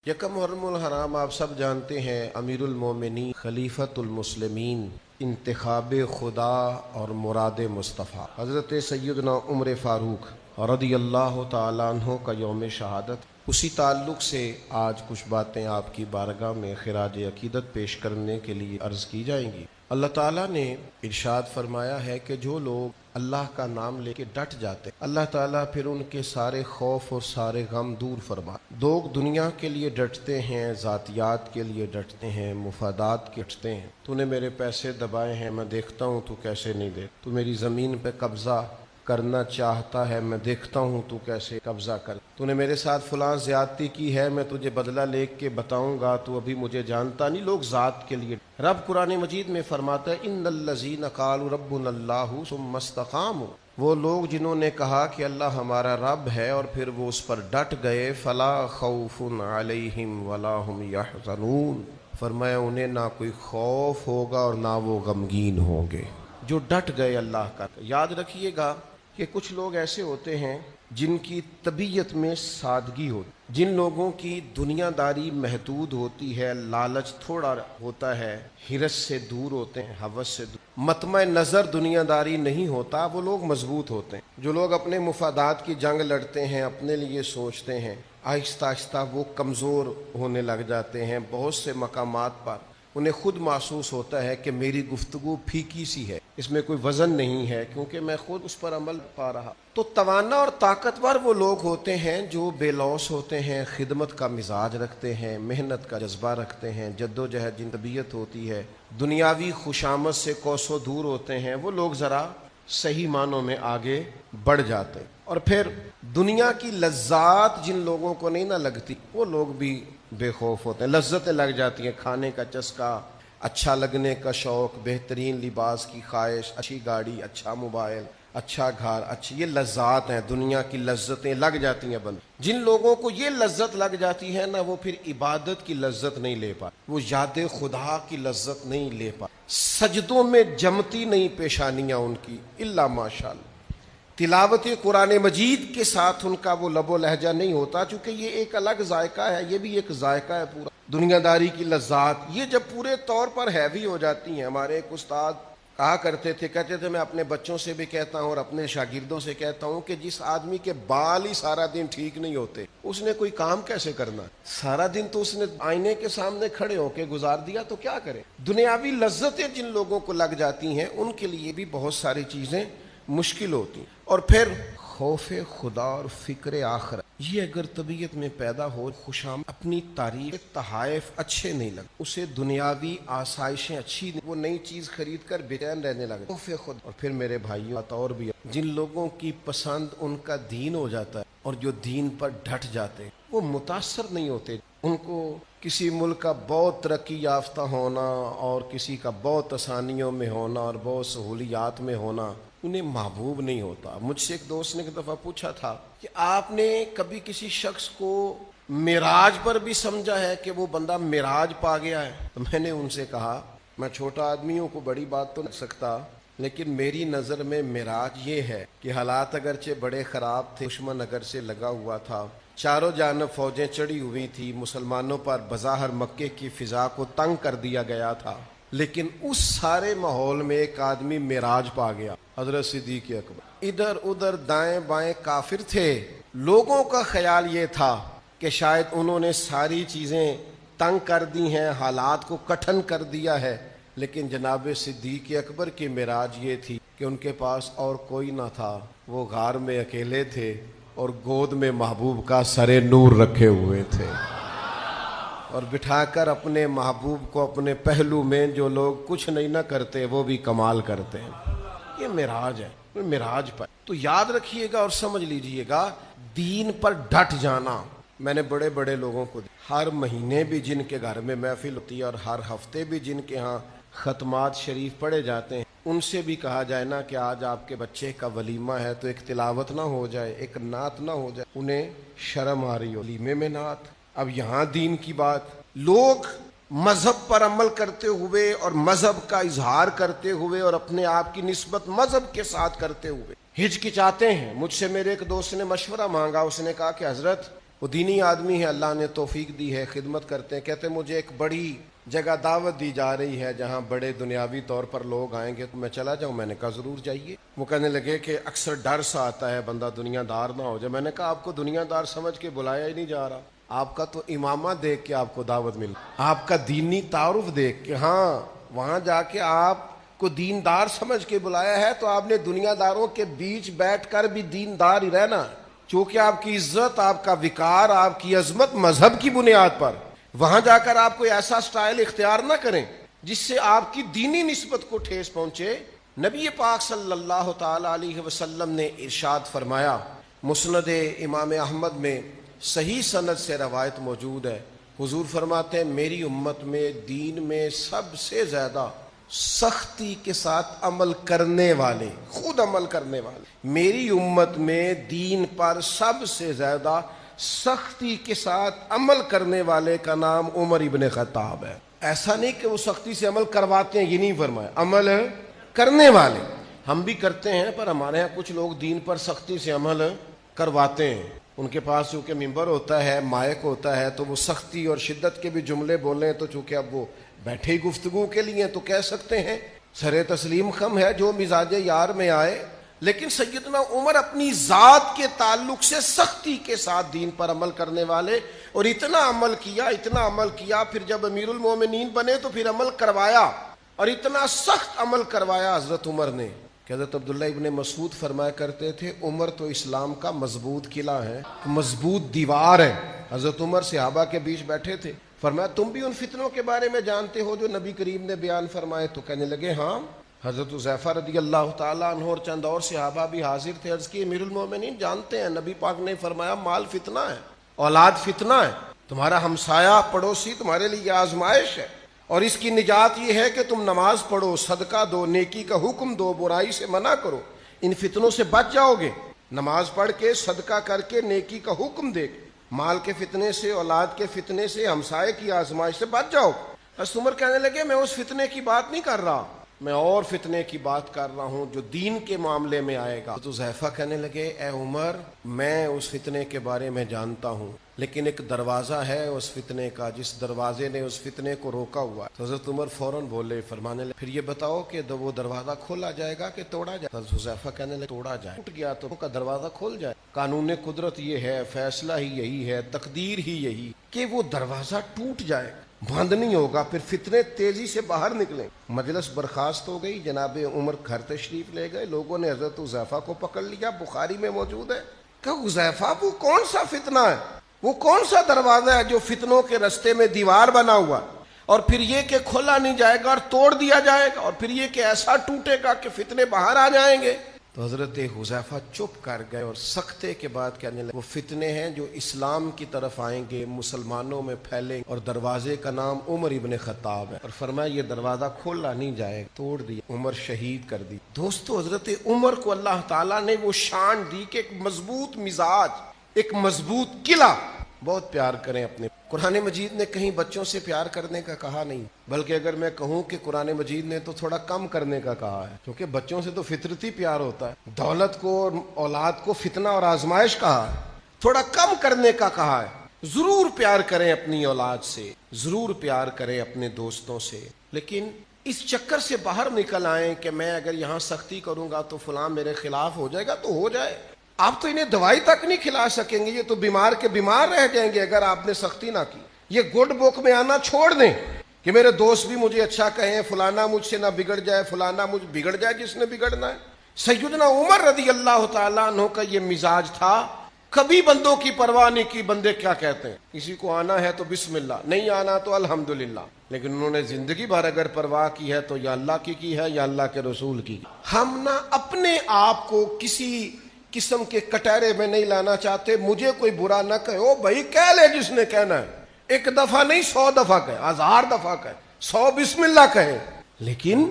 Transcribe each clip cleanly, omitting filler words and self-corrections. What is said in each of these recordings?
یکم محرم الحرام آپ سب جانتے ہیں، امیر المومنین خلیفۃ المسلمین، انتخاب خدا اور مراد مصطفیٰ حضرت سیدنا عمر فاروق رضی اللہ تعالیٰ عنہ کا یوم شہادت۔ اسی تعلق سے آج کچھ باتیں آپ کی بارگاہ میں خراج عقیدت پیش کرنے کے لیے عرض کی جائیں گی۔ اللہ تعالیٰ نے ارشاد فرمایا ہے کہ جو لوگ اللہ کا نام لے کے ڈٹ جاتے ہیں، اللہ تعالیٰ پھر ان کے سارے خوف اور سارے غم دور فرما۔ لوگ دنیا کے لیے ڈٹتے ہیں، ذاتیات کے لیے ڈٹتے ہیں، مفادات کے ڈٹتے ہیں۔ تو نے میرے پیسے دبائے ہیں، میں دیکھتا ہوں تو کیسے نہیں دے۔ تو میری زمین پہ قبضہ کرنا چاہتا ہے، میں دیکھتا ہوں تو کیسے قبضہ کر۔ تو نے میرے ساتھ فلاں زیادتی کی ہے، میں تجھے بدلہ لے کے بتاؤں گا، تو ابھی مجھے جانتا نہیں۔ لوگ ذات کے لیے۔ رب قرآن مجید میں فرماتا ہے ان الذین قالوا ربنا اللہ ثم استقاموا، وہ لوگ جنہوں نے کہا کہ اللہ ہمارا رب ہے اور پھر وہ اس پر ڈٹ گئے، فلا خوف علیہم ولا هم یحزنون، فرمایا انہیں نہ کوئی خوف ہوگا اور نہ وہ غمگین ہوں گے، جو ڈٹ گئے اللہ کا۔ یاد رکھیے گا کہ کچھ لوگ ایسے ہوتے ہیں جن کی طبیعت میں سادگی ہوتی، جن لوگوں کی دنیا داری محدود ہوتی ہے، لالچ تھوڑا ہوتا ہے، ہرس سے دور ہوتے ہیں، ہوس سے دور، مطمع نظر دنیا داری نہیں ہوتا، وہ لوگ مضبوط ہوتے ہیں۔ جو لوگ اپنے مفادات کی جنگ لڑتے ہیں، اپنے لیے سوچتے ہیں، آہستہ آہستہ وہ کمزور ہونے لگ جاتے ہیں۔ بہت سے مقامات پر انہیں خود محسوس ہوتا ہے کہ میری گفتگو پھیکی سی ہے، اس میں کوئی وزن نہیں ہے، کیونکہ میں خود اس پر عمل پا رہا۔ تو توانا اور طاقتور وہ لوگ ہوتے ہیں جو بے لوث ہوتے ہیں، خدمت کا مزاج رکھتے ہیں، محنت کا جذبہ رکھتے ہیں، جد و جہد جن طبیعت ہوتی ہے، دنیاوی خوشامد سے کوسوں دور ہوتے ہیں، وہ لوگ ذرا صحیح معنوں میں آگے بڑھ جاتے ہیں۔ اور پھر دنیا کی لذات جن لوگوں کو نہیں نہ لگتی، وہ لوگ بھی بے خوف ہوتے ہیں، لذتیں لگ جاتی ہیں، کھانے کا چسکا، اچھا لگنے کا شوق، بہترین لباس کی خواہش، اچھی گاڑی، اچھا موبائل، اچھا گھر، اچھی، یہ لذات ہیں، دنیا کی لذتیں لگ جاتی ہیں بند۔ جن لوگوں کو یہ لذت لگ جاتی ہے نا، وہ پھر عبادت کی لذت نہیں لے پاتے، وہ یاد خدا کی لذت نہیں لے پاتے، سجدوں میں جمتی نہیں پیشانیاں ان کی الا ماشاءاللہ، تلاوت قرآن مجید کے ساتھ ان کا وہ لب و لہجہ نہیں ہوتا، چونکہ یہ ایک الگ ذائقہ ہے، یہ بھی ایک ذائقہ ہے پورا دنیا داری کی لذات۔ یہ جب پورے طور پر ہیوی ہو جاتی ہیں، ہمارے ایک استاد کہا کرتے تھے، کہتے تھے میں اپنے بچوں سے بھی کہتا ہوں اور اپنے شاگردوں سے کہتا ہوں کہ جس آدمی کے بال ہی سارا دن ٹھیک نہیں ہوتے، اس نے کوئی کام کیسے کرنا؟ سارا دن تو اس نے آئینے کے سامنے کھڑے ہو کے گزار دیا، تو کیا کرے؟ دنیاوی لذتیں جن لوگوں کو لگ جاتی ہیں، ان کے لیے بھی بہت ساری چیزیں مشکل ہوتی۔ اور پھر خوف خدا اور فکر آخرت، یہ اگر طبیعت میں پیدا ہو، خوشام اپنی تعریف تحائف اچھے نہیں لگ، اسے دنیاوی آسائشیں اچھی نہیں، وہ نئی چیز خرید کر بے چین رہنے لگے، خوف خدا۔ اور پھر میرے بھائیوں اور بھی جن لوگوں کی پسند ان کا دین ہو جاتا ہے اور جو دین پر ڈٹ جاتے ہیں، وہ متاثر نہیں ہوتے۔ ان کو کسی ملک کا بہت ترقی یافتہ ہونا اور کسی کا بہت آسانیوں میں ہونا اور بہت سہولیات میں ہونا انہیں محبوب نہیں ہوتا۔ مجھ سے ایک دوست نے ایک دفعہ پوچھا تھا کہ آپ نے کبھی کسی شخص کو معراج پر بھی سمجھا ہے کہ وہ بندہ معراج پا گیا ہے؟ تو میں نے ان سے کہا، میں چھوٹا آدمی ہوں، کو بڑی بات تو نہیں سکتا، لیکن میری نظر میں معراج یہ ہے کہ حالات اگرچہ بڑے خراب تھے، دشمن اگر سے لگا ہوا تھا، چاروں جانب فوجیں چڑھی ہوئی تھی، مسلمانوں پر بظاہر مکے کی فضا کو تنگ کر دیا گیا تھا، لیکن اس سارے ماحول میں ایک آدمی معراج پا گیا، حضرت صدیق اکبر۔ ادھر ادھر دائیں بائیں کافر تھے، لوگوں کا خیال یہ تھا کہ شاید انہوں نے ساری چیزیں تنگ کر دی ہیں، حالات کو کٹھن کر دیا ہے، لیکن جناب صدیق اکبر کی معراج یہ تھی کہ ان کے پاس اور کوئی نہ تھا، وہ غار میں اکیلے تھے اور گود میں محبوب کا سر نور رکھے ہوئے تھے، اور بٹھا کر اپنے محبوب کو اپنے پہلو میں، جو لوگ کچھ نہیں نہ کرتے وہ بھی کمال کرتے ہیں۔ یہ معراج ہے، معراج پر تو یاد رکھیے گا اور سمجھ لیجئے گا، دین پر ڈٹ جانا۔ میں نے بڑے بڑے لوگوں کو ہر مہینے بھی جن کے گھر میں محفل ہوتی ہے اور ہر ہفتے بھی جن کے ہاں ختمات شریف پڑھے جاتے ہیں، ان سے بھی کہا جائے نا کہ آج آپ کے بچے کا ولیمہ ہے تو ایک تلاوت نہ ہو جائے، ایک نعت نہ ہو جائے، انہیں شرم آ رہی ہو، ولیمے میں نعت۔ اب یہاں دین کی بات، لوگ مذہب پر عمل کرتے ہوئے اور مذہب کا اظہار کرتے ہوئے اور اپنے آپ کی نسبت مذہب کے ساتھ کرتے ہوئے ہچکچاتے ہیں۔ مجھ سے میرے ایک دوست نے مشورہ مانگا، اس نے کہا کہ حضرت وہ دینی آدمی ہے، اللہ نے توفیق دی ہے، خدمت کرتے ہیں، کہتے ہیں مجھے ایک بڑی جگہ دعوت دی جا رہی ہے جہاں بڑے دنیاوی طور پر لوگ آئیں گے، تو میں چلا جاؤں؟ میں نے کہا ضرور جائیے۔ وہ کہنے لگے کہ اکثر ڈر سا آتا ہے بندہ دنیا دار نہ ہو جائے۔ میں نے کہا آپ کو دنیا دار سمجھ کے بلایا ہی نہیں جا رہا، آپ کا تو امامہ دیکھ کے آپ کو دعوت مل، آپ کا دینی تعارف دیکھ کے، ہاں وہاں جا کے آپ کو دیندار سمجھ کے بلایا ہے تو آپ نے دنیا داروں کے بیچ بیٹھ کر بھی دیندار ہی رہنا، چونکہ آپ کی عزت، آپ کا وقار، آپ کی عظمت مذہب کی بنیاد پر۔ وہاں جا کر آپ کوئی ایسا سٹائل اختیار نہ کریں جس سے آپ کی دینی نسبت کو ٹھیس پہنچے۔ نبی پاک صلی اللہ تعالی علیہ وسلم نے ارشاد فرمایا، مسند امام احمد میں صحیح سند سے روایت موجود ہے، حضور فرماتے ہیں میری امت میں دین میں سب سے زیادہ سختی کے ساتھ عمل کرنے والے، خود عمل کرنے والے، میری امت میں دین پر سب سے زیادہ سختی کے ساتھ عمل کرنے والے کا نام عمر ابن خطاب ہے۔ ایسا نہیں کہ وہ سختی سے عمل کرواتے ہیں، یہ نہیں فرمایا، عمل کرنے والے۔ ہم بھی کرتے ہیں پر ہمارے ہاں کچھ لوگ دین پر سختی سے عمل کرواتے ہیں، ان کے پاس چونکہ ممبر ہوتا ہے، مائک ہوتا ہے، تو وہ سختی اور شدت کے بھی جملے بولیں تو چونکہ اب وہ بیٹھے ہی گفتگو کے لیے تو کہہ سکتے ہیں، سر تسلیم خم ہے جو مزاج یار میں آئے۔ لیکن سیدنا عمر اپنی ذات کے تعلق سے سختی کے ساتھ دین پر عمل کرنے والے، اور اتنا عمل کیا، پھر جب امیر المومنین بنے تو پھر عمل کروایا، اور اتنا سخت عمل کروایا حضرت عمر نے کہ حضرت عبداللہ ابن مسعود فرمایا کرتے تھے عمر تو اسلام کا مضبوط قلعہ ہے، مضبوط دیوار ہے۔ حضرت عمر صحابہ کے بیچ بیٹھے تھے، فرمایا تم بھی ان فتنوں کے بارے میں جانتے ہو جو نبی کریم نے بیان فرمائے؟ تو کہنے لگے ہاں۔ حضرت حذیفہ رضی اللہ تعالیٰ عنہ اور چند اور صحابہ بھی حاضر تھے، عرض کی امیر المومنین جانتے ہیں، نبی پاک نے فرمایا مال فتنہ ہے، اولاد فتنہ ہے، تمہارا ہمسایہ پڑوسی تمہارے لیے آزمائش ہے، اور اس کی نجات یہ ہے کہ تم نماز پڑھو، صدقہ دو، نیکی کا حکم دو، برائی سے منع کرو، ان فتنوں سے بچ جاؤ گے۔ نماز پڑھ کے، صدقہ کر کے، نیکی کا حکم دے کے، مال کے فتنے سے، اولاد کے فتنے سے، ہمسائے کی آزمائش سے بچ جاؤ۔ حضرت عمر کہنے لگے میں اس فتنے کی بات نہیں کر رہا، میں اور فتنے کی بات کر رہا ہوں جو دین کے معاملے میں آئے گا۔ تو حذیفہ کہنے لگے اے عمر میں اس فتنے کے بارے میں جانتا ہوں، لیکن ایک دروازہ ہے اس فتنے کا جس دروازے نے اس فتنے کو روکا ہوا ہے۔ تو حضرت عمر فوراً بولے، فرمانے لگے پھر یہ بتاؤ کہ وہ دروازہ کھولا جائے گا کہ توڑا جائے گا؟ حضرت حذیفہ کہنے لگے توڑا جائے، ٹوٹ گیا تو کا دروازہ کھول جائے۔ قانون قدرت یہ ہے، فیصلہ ہی یہی ہے، تقدیر ہی یہی کہ وہ دروازہ ٹوٹ جائے، بند نہیں ہوگا، پھر فتنے تیزی سے باہر نکلیں۔ مجلس برخاست ہو گئی، جناب عمر گھر تشریف لے گئے، لوگوں نے حضرت حذیفہ کو پکڑ لیا، بخاری میں موجود ہے کہ حذیفہ وہ کون سا فتنہ ہے، وہ کون سا دروازہ ہے جو فتنوں کے رستے میں دیوار بنا ہوا، اور پھر یہ کہ کھولا نہیں جائے گا اور توڑ دیا جائے گا، اور پھر یہ کہ ایسا ٹوٹے گا کہ فتنے باہر آ جائیں گے۔ تو حضرت حذیفہ چپ کر گئے اور سختے کے بعد کہنے لگے وہ فتنے ہیں جو اسلام کی طرف آئیں گے، مسلمانوں میں پھیلیں گے، اور دروازے کا نام عمر ابن خطاب ہے، اور فرمایا یہ دروازہ کھولا نہیں جائے گا، توڑ دیا، عمر شہید کر دی۔ دوستو حضرت عمر کو اللہ تعالیٰ نے وہ شان دی کہ ایک مضبوط مزاج، ایک مضبوط قلعہ۔ بہت پیار کریں اپنے، قرآن مجید نے کہیں بچوں سے پیار کرنے کا کہا نہیں، بلکہ اگر میں کہوں کہ قرآن مجید نے تو تھوڑا کم کرنے کا کہا ہے، کیونکہ بچوں سے تو فطرتی پیار ہوتا ہے، دولت کو اور اولاد کو فتنہ اور آزمائش کہا ہے، تھوڑا کم کرنے کا کہا ہے۔ ضرور پیار کریں اپنی اولاد سے، ضرور پیار کریں اپنے دوستوں سے، لیکن اس چکر سے باہر نکل آئیں کہ میں اگر یہاں سختی کروں گا تو فلاں میرے خلاف ہو جائے گا، تو ہو جائے، آپ تو انہیں دوائی تک نہیں کھلا سکیں گے، یہ تو بیمار کے بیمار رہ جائیں گے اگر آپ نے سختی نہ کی۔ یہ گڈ بک میں آنا چھوڑ دیں کہ میرے دوست بھی مجھے اچھا کہیں، فلانا مجھ سے نہ بگڑ جائے، فلانا مجھ بگڑ جائے جس نے بگڑنا ہے۔ سیدنا عمر رضی اللہ تعالیٰ عنہ کا یہ مزاج تھا، کبھی بندوں کی پرواہ نہیں کی، بندے کیا کہتے ہیں، کسی کو آنا ہے تو بسم اللہ، نہیں آنا تو الحمدللہ، لیکن انہوں نے زندگی بھر اگر پرواہ کی ہے تو یا اللہ کی ہے یا اللہ کے رسول کی۔ ہم نہ اپنے آپ کو کسی قسم کے کٹہرے میں نہیں لانا چاہتے، مجھے کوئی برا نہ کہے، او بھائی کہہ لے جس نے کہنا ہے، ایک دفعہ نہیں 100 دفعہ کہے، 1000 دفعہ کہے، 100 بسم اللہ کہے، لیکن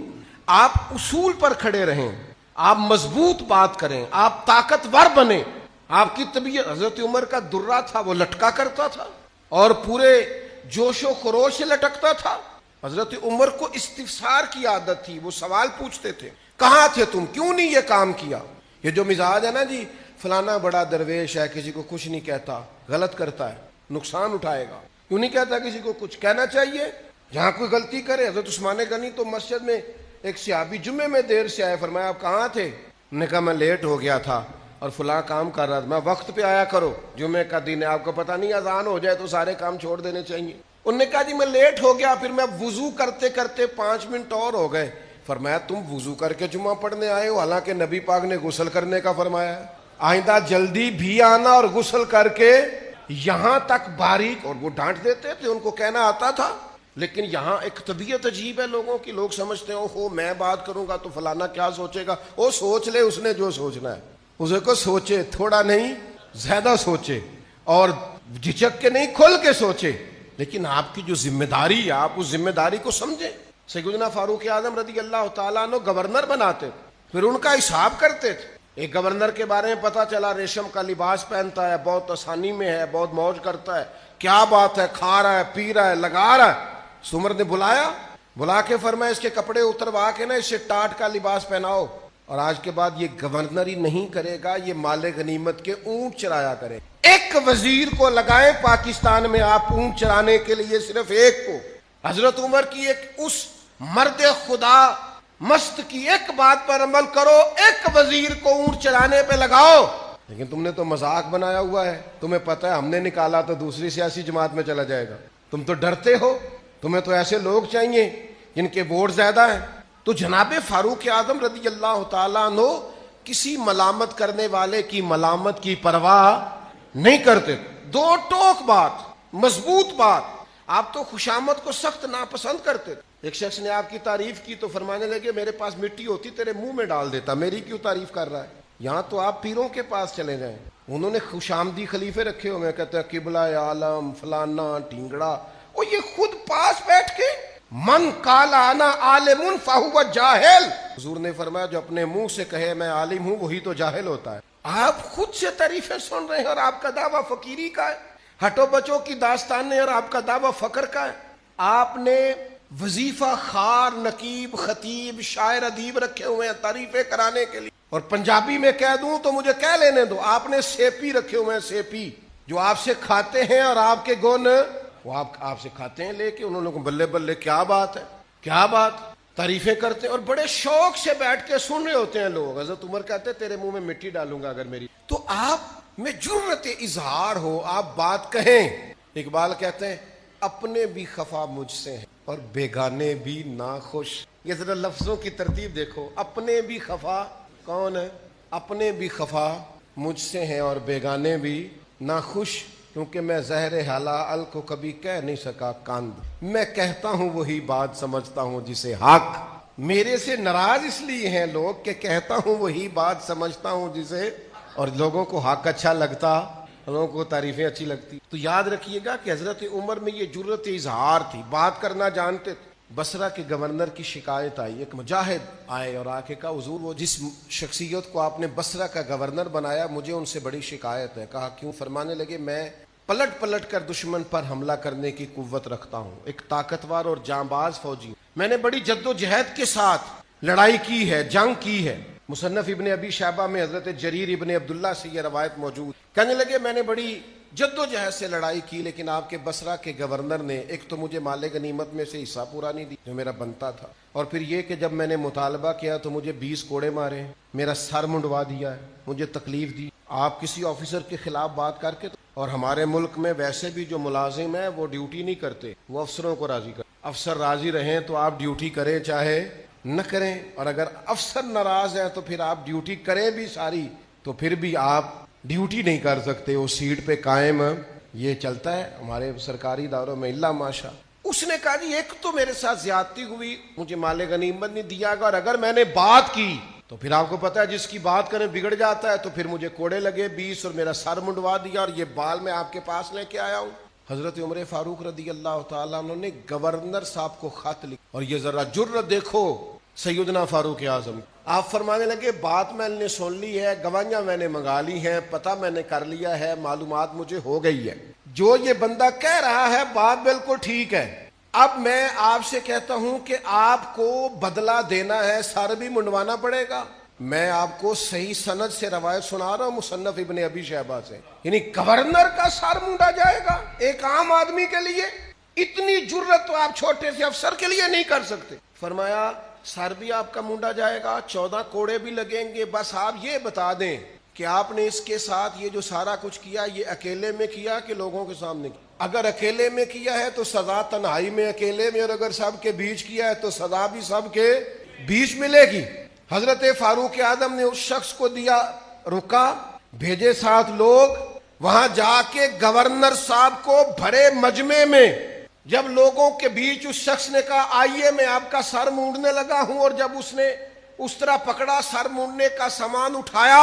آپ اصول پر کھڑے رہیں، آپ مضبوط بات کریں، آپ طاقتور بنیں۔ آپ کی طبیعت، حضرت عمر کا درہ تھا، وہ لٹکا کرتا تھا اور پورے جوش و خروش سے لٹکتا تھا۔ حضرت عمر کو استفسار کی عادت تھی، وہ سوال پوچھتے تھے، کہاں تھے تم، کیوں نہیں یہ کام کیا؟ یہ جو مزاج ہے نا جی، فلانا بڑا درویش ہے، کسی کو کچھ نہیں کہتا، غلط کرتا ہے، نقصان اٹھائے گا، کیوں نہیں کہتا کسی کو کچھ؟ کہنا چاہیے جہاں کوئی غلطی کرے۔ حضرت عثمان غنی تو مسجد میں ایک صحابی جمعے میں دیر سے آئے، فرمایا آپ کہاں تھے؟ انہوں نے کہا میں لیٹ ہو گیا تھا اور فلاں کام کر رہا تھا۔ میں وقت پہ آیا کرو، جمعے کا دن ہے، آپ کو پتہ نہیں اذان ہو جائے تو سارے کام چھوڑ دینے چاہیے۔ انہوں نے کہا جی میں لیٹ ہو گیا، پھر میں وضو کرتے کرتے 5 منٹ اور ہو گئے۔ فرمایا تم وضو کر کے جمعہ پڑھنے آئے ہو، حالانکہ نبی پاک نے غسل کرنے کا فرمایا ہے۔ آئندہ جلدی بھی آنا اور غسل کر کے یہاں تک باریک، اور وہ ڈانٹ دیتے تھے، ان کو کہنا آتا تھا۔ لیکن یہاں ایک طبیعت عجیب ہے لوگوں کی، لوگ سمجھتے ہیں ہو میں بات کروں گا تو فلانا کیا سوچے گا۔ وہ سوچ لے، اس نے جو سوچنا ہے اسے کو سوچے، تھوڑا نہیں زیادہ سوچے، اور جھجک کے نہیں کھل کے سوچے۔ لیکن آپ کی جو ذمہ داری ہے آپ اس ذمہ داری کو سمجھیں۔ سیدنا فاروق اعظم رضی اللہ تعالیٰ عنہ گورنر بناتے تھے، پھر ان کا حساب کرتے تھے۔ ایک گورنر کے بارے میں پتا چلا ریشم کا لباس پہنتا ہے، بہت آسانی میں ہے، بہت موج کرتا ہے، کیا بات ہے، کھا رہا ہے، پی رہا ہے، لگا رہا ہے۔ عمر نے بلا کے فرمایا اس کے کپڑے اتروا کے نا اسے ٹاٹ کا لباس پہناؤ، اور آج کے بعد یہ گورنری نہیں کرے گا، یہ مال غنیمت کے اونٹ چرایا کرے۔ ایک وزیر کو لگائیں پاکستان میں آپ اونٹ چرانے کے لیے، صرف ایک کو۔ حضرت عمر کی ایک اس مرد خدا مست کی ایک بات پر عمل کرو، ایک وزیر کو اونٹ چرانے پہ لگاؤ۔ لیکن تم نے تو مذاق بنایا ہوا ہے، تمہیں پتہ ہے ہم نے نکالا تو دوسری سیاسی جماعت میں چلا جائے گا، تم تو ڈرتے ہو، تمہیں تو ایسے لوگ چاہیے جن کے ووٹ زیادہ ہیں۔ تو جناب فاروق اعظم رضی اللہ تعالیٰ عنہ کسی ملامت کرنے والے کی ملامت کی پرواہ نہیں کرتے، دو ٹوک بات، مضبوط بات۔ آپ تو خوشامد کو سخت ناپسند کرتے تھے۔ ایک شخص نے آپ کی تعریف کی تو فرمانے لگے میرے پاس مٹی ہوتی تیرے منہ میں ڈال دیتا، میری کیوں تعریف کر رہا ہے؟ یہاں تو آپ پیروں کے پاس چلے جائیں، انہوں نے خوشامدی خلیفے رکھے ہوئے، کہتے ہیں قبلہ عالم فلانا ٹینگڑا، اور یہ خود پاس بیٹھ کے من قال انا عالم فہو جاہل، حضور نے فرمایا جو اپنے منہ سے کہے میں عالم ہوں وہی تو جاہل ہوتا ہے۔ آپ خود سے تعریفیں سن رہے ہیں اور آپ کا دعویٰ فقیری کا ہے، ہٹو بچوں کی داستانیں، اور آپ کا دعویٰ فقر کا ہے۔ آپ نے وظیفہ خار، نقیب، خطیب، شاعر، ادیب رکھے ہوئے ہیں تعریفیں کرانے کے لیے، اور پنجابی میں کہہ دوں تو مجھے کہہ لینے دو، آپ نے سیپی رکھے ہوئے ہیں، سیپی جو آپ سے کھاتے ہیں اور آپ کے گن وہ آپ سے کھاتے ہیں لے کے، انہوں نے بلے بلے کیا بات ہے، کیا بات، تعریفیں کرتے ہیں اور بڑے شوق سے بیٹھ کے سن رہے ہوتے ہیں لوگ۔ حضرت عمر کہتے ہیں تیرے منہ میں مٹی ڈالوں گا اگر میری، تو آپ میں جرأت اظہار ہو، آپ بات کہیں۔ اقبال کہتے ہیں اپنے بھی خفا مجھ سے ہیں اور بیگانے بھی ناخوش۔ یہ ذرا لفظوں کی ترتیب دیکھو، اپنے بھی خفا کون ہے؟ اپنے بھی خفا مجھ سے ہیں اور بیگانے بھی ناخوش، کیونکہ میں زہر حالا ال کو کبھی کہہ نہیں سکا کاند، میں کہتا ہوں وہی بات سمجھتا ہوں جسے حق۔ میرے سے ناراض اس لیے ہیں لوگ کہ کہتا ہوں وہی بات سمجھتا ہوں جسے، اور لوگوں کو حق اچھا لگتا، لوگوں کو تعریفیں اچھی لگتی۔ تو یاد رکھیے گا کہ حضرت عمر میں یہ جرأت اظہار تھی، بات کرنا جانتے تھے۔ بصرہ کے گورنر کی شکایت آئی، ایک مجاہد آئے اور آ کے کہا حضور وہ جس شخصیت کو آپ نے بصرہ کا گورنر بنایا مجھے ان سے بڑی شکایت ہے۔ کہا کیوں؟ فرمانے لگے میں پلٹ کر دشمن پر حملہ کرنے کی قوت رکھتا ہوں، ایک طاقتور اور جانباز فوجی ہوں، میں نے بڑی جد و جہد کے ساتھ لڑائی کی ہے، جنگ کی ہے۔ مصنف ابن ابی شیبہ میں حضرت جریر ابن عبداللہ سے یہ روایت موجود، کہنے لگے میں نے بڑی جد و جہد سے لڑائی کی، لیکن آپ کے بصرہ کے گورنر نے ایک تو مجھے مال غنیمت میں سے حصہ پورا نہیں دی جو میرا بنتا تھا، اور پھر یہ کہ جب میں نے مطالبہ کیا تو مجھے 20 کوڑے مارے، میرا سر منڈوا دیا ہے، مجھے تکلیف دی۔ آپ کسی آفیسر کے خلاف بات کر کے، اور ہمارے ملک میں ویسے بھی جو ملازم ہیں وہ ڈیوٹی نہیں کرتے، وہ افسروں کو راضی کرتے، افسر راضی رہیں تو آپ ڈیوٹی کریں چاہے نہ کریں، اور اگر افسر ناراض ہیں تو پھر آپ ڈیوٹی کریں بھی ساری تو پھر بھی آپ ڈیوٹی نہیں کر سکتے، وہ سیٹ پہ قائم۔ یہ چلتا ہے ہمارے سرکاری اداروں میں اللہ ماشا۔ اس نے کہا جی ایک تو میرے ساتھ زیادتی ہوئی، مجھے مال غنیمت نہیں دیا گا، اور اگر میں نے بات کی تو پھر آپ کو پتا ہے جس کی بات کریں بگڑ جاتا ہے، تو پھر مجھے کوڑے لگے 20 اور میرا سر منڈوا دیا، اور یہ بال میں آپ کے پاس لے کے آیا ہوں۔ حضرت عمر فاروق رضی اللہ تعالیٰ عنہ نے گورنر صاحب کو خط لکھا، اور یہ ذرا جرأت دیکھو سیدنا فاروق اعظم۔ آپ فرمانے لگے بات میں نے سن لی ہے، گواہیاں میں نے منگا لی ہیں، پتہ میں نے کر لیا ہے، معلومات مجھے ہو گئی ہے، جو یہ بندہ کہہ رہا ہے بات بالکل ٹھیک ہے۔ اب میں آپ سے کہتا ہوں کہ آپ کو بدلہ دینا ہے، سر بھی منڈوانا پڑے گا، میں آپ کو صحیح سند سے روایت سنا رہا ہوں مصنف ابن ابی شیبہ سے، یعنی گورنر کا سر مونڈا جائے گا ایک عام آدمی کے لیے؟ اتنی جرت تو آپ چھوٹے سے افسر کے لیے نہیں کر سکتے۔ فرمایا سر بھی آپ کا مونڈا جائے گا، 14 کوڑے بھی لگیں گے، بس آپ یہ بتا دیں کہ آپ نے اس کے ساتھ یہ جو سارا کچھ کیا یہ اکیلے میں کیا کہ لوگوں کے سامنے کیا؟ اگر اکیلے میں کیا ہے تو سزا تنہائی میں اکیلے میں، اور اگر سب کے بیچ کیا ہے تو سزا بھی سب کے بیچ ملے گی۔ حضرت فاروق اعظم نے اس شخص کو دیا، رکا، بھیجے 7 لوگ، وہاں جا کے گورنر صاحب کو بھرے مجمع میں جب لوگوں کے بیچ اس شخص نے کہا آئیے میں آپ کا سر مونڈنے لگا ہوں، اور جب اس نے اس طرح پکڑا سر مونڈنے کا سامان اٹھایا،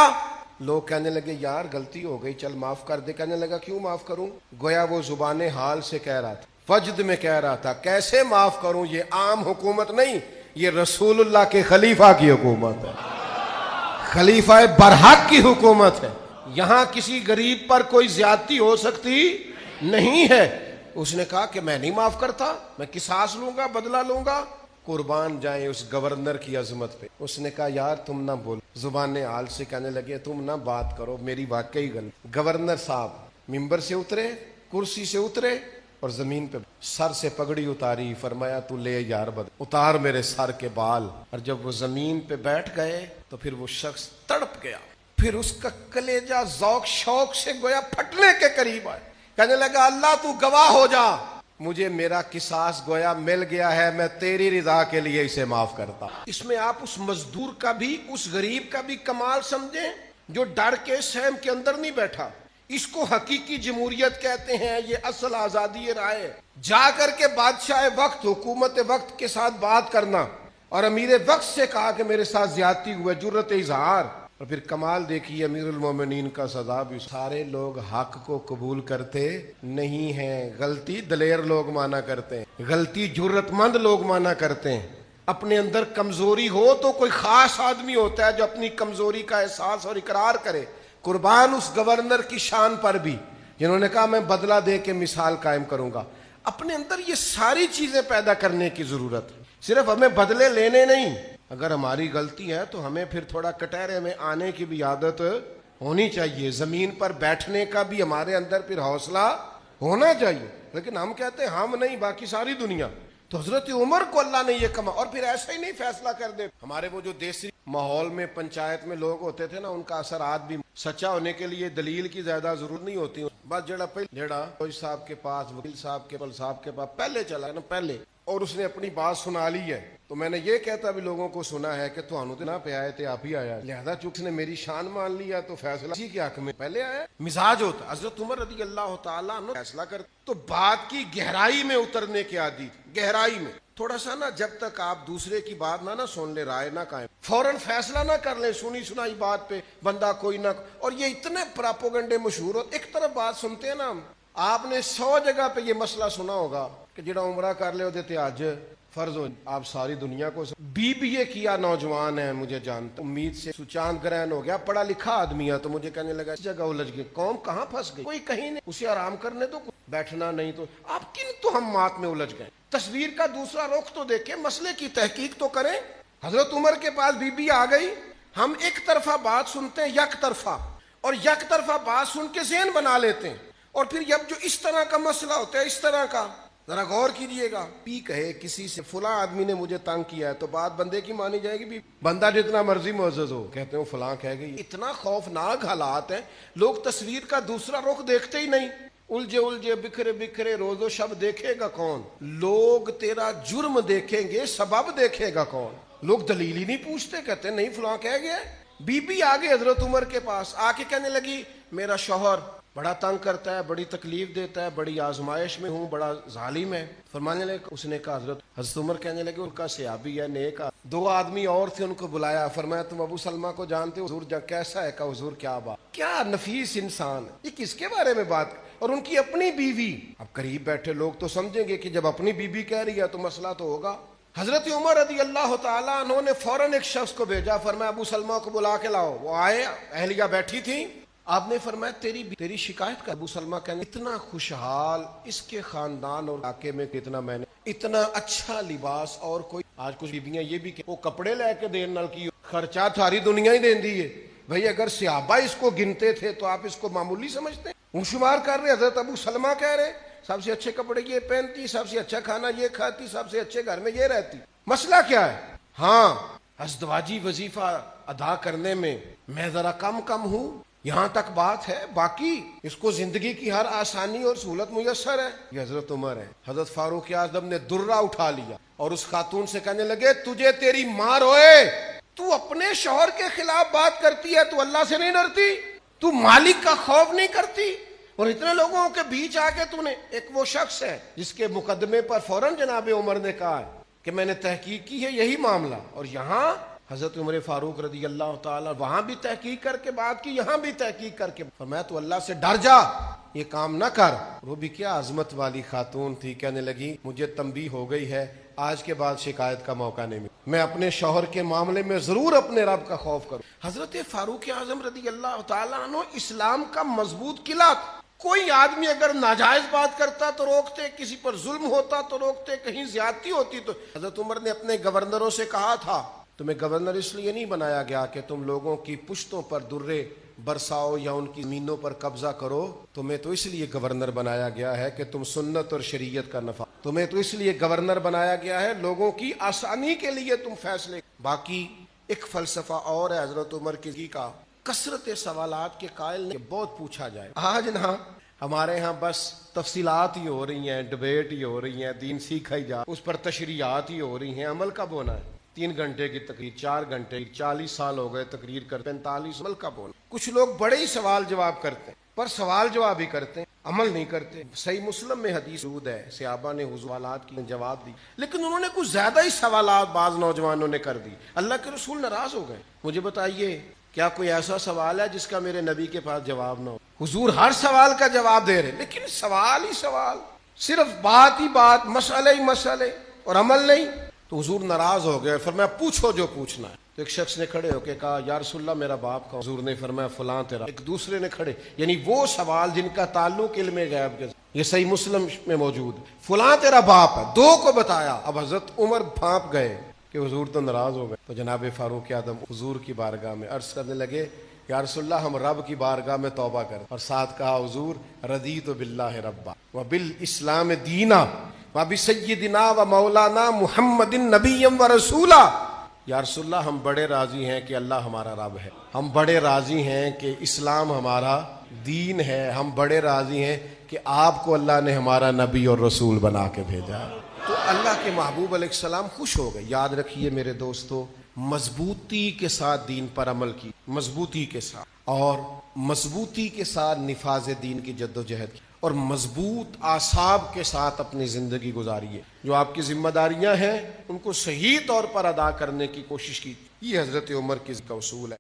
لوگ کہنے لگے یار غلطی ہو گئی چل معاف کر دے۔ کہنے لگا کیوں معاف کروں؟ گویا وہ زبان حال سے کہہ رہا تھا، وجد میں کہہ رہا تھا کیسے معاف کروں، یہ عام حکومت نہیں، یہ رسول اللہ کے خلیفہ کی حکومت ہے، خلیفہ برحق کی حکومت ہے، یہاں کسی غریب پر کوئی زیادتی ہو سکتی نہیں ہے۔ اس نے کہا کہ میں نہیں معاف کرتا، میں قصاص لوں گا، بدلہ لوں گا۔ قربان جائیں اس گورنر کی عظمت پہ۔ اس نے کہا یار تم نہ بول، زبان حال سے کہنے لگے تم نہ بات کرو، میری واقعی غلط۔ گورنر صاحب ممبر سے اترے، کرسی سے اترے اور زمین پہ سر سے پگڑی اتاری، فرمایا تو لے یار اتار میرے سر کے بال۔ اور جب وہ زمین پہ بیٹھ گئے تو پھر وہ شخص تڑپ گیا، پھر اس کا کلیجہ ذوق شوق سے گویا پھٹنے کے قریب آئے، کہنے لگا اللہ تو گواہ ہو جا، مجھے میرا قصاص گویا مل گیا ہے، میں تیری رضا کے لیے اسے معاف کرتا۔ اس میں آپ اس مزدور کا بھی، اس غریب کا بھی کمال سمجھیں جو ڈر کے سہم کے اندر نہیں بیٹھا۔ اس کو حقیقی جمہوریت کہتے ہیں، یہ اصل آزادی رائے۔ جا کر کے بادشاہ وقت، حکومت وقت کے ساتھ بات کرنا، اور امیر وقت سے کہا کہ میرے ساتھ زیادتی ہوئے، جرت اظہار۔ اور پھر کمال دیکھیے امیر المومنین کا سزا بھی، سارے لوگ حق کو قبول کرتے نہیں ہیں، غلطی دلیر لوگ مانا کرتے ہیں، غلطی جرت مند لوگ مانا کرتے ہیں۔ اپنے اندر کمزوری ہو تو کوئی خاص آدمی ہوتا ہے جو اپنی کمزوری کا احساس اور اقرار کرے۔ قربان اس گورنر کی شان پر بھی جنہوں نے کہا میں بدلہ دے کے مثال قائم کروں گا۔ اپنے اندر یہ ساری چیزیں پیدا کرنے کی ضرورت ہے، صرف ہمیں بدلے لینے نہیں۔ اگر ہماری غلطی ہے تو ہمیں پھر تھوڑا کٹہرے میں آنے کی بھی عادت ہونی چاہیے، زمین پر بیٹھنے کا بھی ہمارے اندر پھر حوصلہ ہونا چاہیے۔ لیکن ہم کہتے ہیں ہم نہیں باقی ساری دنیا۔ تو حضرت عمر کو اللہ نے یہ کما، اور پھر ایسا ہی نہیں فیصلہ کر دے۔ ہمارے وہ جو دیسی ماحول میں پنچایت میں لوگ ہوتے تھے نا، ان کا اثرات بھی سچا ہونے کے لیے دلیل کی زیادہ ضرورت نہیں ہوتی، بس جڑا فوج صاحب کے پاس، وکیل صاحب کے پاس پہلے چلا نا پہلے، اور اس نے اپنی بات سنا لی ہے، تو میں نے یہ کہتا بھی لوگوں کو سنا ہے کہ تو نہ پہ آئے تھے آپ ہی آیا، لہذا چونکہ نے میری شان مان لیا تو فیصلہ اسی کے حق میں پہلے آیا۔ مزاج ہوتا حضرت عمر رضی اللہ تعالیٰ عنہ فیصلہ کرتے تو بات کی گہرائی میں اترنے کی عادی، گہرائی میں تھوڑا سا نا، جب تک آپ دوسرے کی بات نہ سن لے، رائے نہ قائم، فوراً فیصلہ نہ کر لیں سنی سنائی بات پہ، بندہ کوئی نہ۔ اور یہ اتنے پراپوگنڈے مشہور ہو، ایک طرف بات سنتے ہیں نا ہم، آپ نے 100 جگہ پہ یہ مسئلہ سنا ہوگا کہ جڑا عمرہ کر لے ہوتے تھے آج فرض ہو، آپ ساری دنیا کو BBA کیا نوجوان ہے، مجھے جانتا، امید سے سچاند گرہن ہو گیا، پڑھا لکھا آدمی ہے، تو مجھے کہنے لگا اس جگہ الجھ گئی، قوم کہاں پھنس گئی، کوئی کہیں نہیں، اسے آرام کرنے تو بیٹھنا نہیں، تو آپ کن توہمات میں الجھ گئے؟ تصویر کا دوسرا رخ تو دیکھیں، مسئلے کی تحقیق تو کریں۔ حضرت عمر کے پاس BBA آ گئی، ہم ایک طرفہ بات سنتے ہیں، یک طرفہ، اور یک طرفہ بات سن کے ذہن بنا لیتے ہیں، اور پھر جب جو اس طرح کا مسئلہ ہوتا ہے، اس طرح کا، ذرا غور کیجئے گا، کہے کسی سے فلاں آدمی نے مجھے تنگ کیا ہے، تو بات بندے کی مانی جائے گی، بندہ جتنا مرضی معزز ہو، کہتے ہیں فلاں کہہ گئی۔ اتنا خوفناک حالات ہیں، لوگ تصویر کا دوسرا رخ دیکھتے ہی نہیں، الجھے بکھرے بکھرے روز و شب دیکھے گا کون؟ لوگ تیرا جرم دیکھیں گے، سبب دیکھے گا کون؟ لوگ دلیل ہی نہیں پوچھتے، کہتے ہیں نہیں فلاں کہہ گیا۔ BBA آ گئی حضرت عمر کے پاس، آ کے کہنے لگی میرا شوہر بڑا تنگ کرتا ہے، بڑی تکلیف دیتا ہے، بڑی آزمائش میں ہوں، بڑا ظالم ہے۔ فرمانے لگے، اس نے کہا حضرت عمر کہنے لگے ان کا صحابی ہے، نیک۔ 2 آدمی اور تھے، ان کو بلایا، فرمایا تم ابو سلمہ کو جانتے ہو؟ حضور کیسا ہے؟ کہا حضور کیا بات، کیا نفیس انسان، یہ کس کے بارے میں بات، اور ان کی اپنی بیوی۔ اب قریب بیٹھے لوگ تو سمجھیں گے کہ جب اپنی بیوی کہہ رہی ہے تو مسئلہ تو ہوگا۔ حضرت عمر رضی اللہ تعالیٰ عنہ نے فوراً ایک شخص کو بھیجا، فرمایا ابو سلمہ کو بلا کے لاؤ۔ وہ آئے، اہلیہ بیٹھی تھی، آپ نے فرمایا تیری شکایت کا؟ ابو سلمہ کہنے اتنا خوشحال اس کے خاندان اور علاقے میں کتنا میں نے اتنا اچھا لباس، اور کوئی آج کچھ بیویاں یہ بھی کہ وہ کپڑے لے کے دین نال کی خرچہ ساری دنیا ہی دیندی ہے بھائی. اگر صحابہ اس کو گنتے تھے تو آپ اس کو معمولی سمجھتے ہیں؟ وہ شمار کر رہے. حضرت ابو سلمہ کہہ رہے سب سے اچھے کپڑے یہ پہنتی, سب سے اچھا کھانا یہ کھاتی, سب سے اچھے گھر میں یہ رہتی. مسئلہ کیا ہے؟ ہاں ازدواجی وظیفہ ادا کرنے میں ذرا کم ہوں, یہاں تک بات ہے. باقی اس کو زندگی کی ہر آسانی اور سہولت میسر ہے. یہ حضرت عمر ہے. حضرت فاروق اعظم نے درہ اٹھا لیا اور اس خاتون سے کہنے لگے تجھے تیری ماں روئے, تو اپنے شوہر کے خلاف بات کرتی ہے, تو اللہ سے نہیں ڈرتی؟ تو مالک کا خوف نہیں کرتی؟ اور اتنے لوگوں کے بیچ آ کے تو نے, ایک وہ شخص ہے جس کے مقدمے پر فوراً جناب عمر نے کہا ہے کہ میں نے تحقیق کی ہے یہی معاملہ, اور یہاں حضرت عمر فاروق رضی اللہ تعالی وہاں بھی تحقیق کر کے بات کی, یہاں بھی تحقیق کر کے فرمایا تو اللہ سے ڈر جا, یہ کام نہ کر. وہ بھی کیا عظمت والی خاتون تھی, کہنے لگی مجھے تنبیہ ہو گئی ہے, آج کے بعد شکایت کا موقع نہیں ملا, میں اپنے شوہر کے معاملے میں ضرور اپنے رب کا خوف کروں. حضرت فاروق اعظم رضی اللہ تعالیٰ عنہ اسلام کا مضبوط قلعہ. کوئی آدمی اگر ناجائز بات کرتا تو روکتے, کسی پر ظلم ہوتا تو روکتے, کہیں زیادتی ہوتی تو. حضرت عمر نے اپنے گورنروں سے کہا تھا تمہیں گورنر اس لیے نہیں بنایا گیا کہ تم لوگوں کی پشتوں پر درے برساؤ یا ان کی زمینوں پر قبضہ کرو, تمہیں تو اس لیے گورنر بنایا گیا ہے کہ تم سنت اور شریعت کا نفع, تمہیں تو اس لیے گورنر بنایا گیا ہے لوگوں کی آسانی کے لیے تم فیصلے. باقی ایک فلسفہ اور ہے حضرت عمر کی کا, کثرت سوالات کے قائل نے بہت پوچھا جائے. آج نہ ہمارے ہاں بس تفصیلات ہی ہو رہی ہیں, ڈبیٹ ہی ہو رہی ہیں, دین سیکھا ہی جا, اس پر تشریحات ہی ہو رہی ہیں. عمل کب ہونا ہے؟ 3 گھنٹے کی تقریر, 4 گھنٹے, 40 سال ہو گئے تقریر کر, 45 عمل کب ہونا؟ کچھ لوگ بڑے ہی سوال جواب کرتے ہیں, پر سوال جواب ہی کرتے ہیں, عمل نہیں کرتے. صحیح مسلم میں حدیث موجود ہے, صحابہ نے سوالات کی جواب دی, لیکن انہوں نے کچھ زیادہ ہی سوالات بعض نوجوانوں نے کر دی. اللہ کے رسول ناراض ہو گئے. مجھے بتائیے کیا کوئی ایسا سوال ہے جس کا میرے نبی کے پاس جواب نہ ہو؟ حضور ہر سوال کا جواب دے رہے, لیکن سوال ہی سوال, صرف بات ہی بات, مسئلے ہی مسئلے, اور عمل نہیں. تو حضور ناراض ہو گئے, فرمایا پوچھو جو پوچھنا ہے. تو ایک شخص نے کھڑے ہو کے کہا یا رسول اللہ میرا باپ کا. حضور نے فرمایا فلاں تیرا. ایک دوسرے نے کھڑے, یعنی وہ سوال جن کا تعلق علم غیب کے, یہ صحیح مسلم میں موجود, فلاں تیرا باپ ہے, 2 کو بتایا. اب حضرت عمر بھانپ گئے کہ حضور تو ناراض ہو گئے. تو جناب فاروق اعظم حضور کی بارگاہ میں عرض کرنے لگے یا رسول اللہ ہم رب کی بارگاہ میں توبہ کریں, اور ساتھ کہا حضور رضیت باللہ ربا وبالاسلام دینا وبسیدنا و مولانا محمد نبی و رسولا. یا رسول اللہ ہم بڑے راضی ہیں کہ اللہ ہمارا رب ہے, ہم بڑے راضی ہیں کہ اسلام ہمارا دین ہے, ہم بڑے راضی ہیں کہ آپ کو اللہ نے ہمارا نبی اور رسول بنا کے بھیجا ہے. تو اللہ کے محبوب علیہ السلام خوش ہو گئے. یاد رکھیے میرے دوستو, مضبوطی کے ساتھ دین پر عمل کی, مضبوطی کے ساتھ, اور مضبوطی کے ساتھ نفاذ دین کی جد و جہد کی, اور مضبوط اعصاب کے ساتھ اپنی زندگی گزاریے. جو آپ کی ذمہ داریاں ہیں ان کو صحیح طور پر ادا کرنے کی کوشش کی. یہ حضرت عمر کی کا اصول ہے.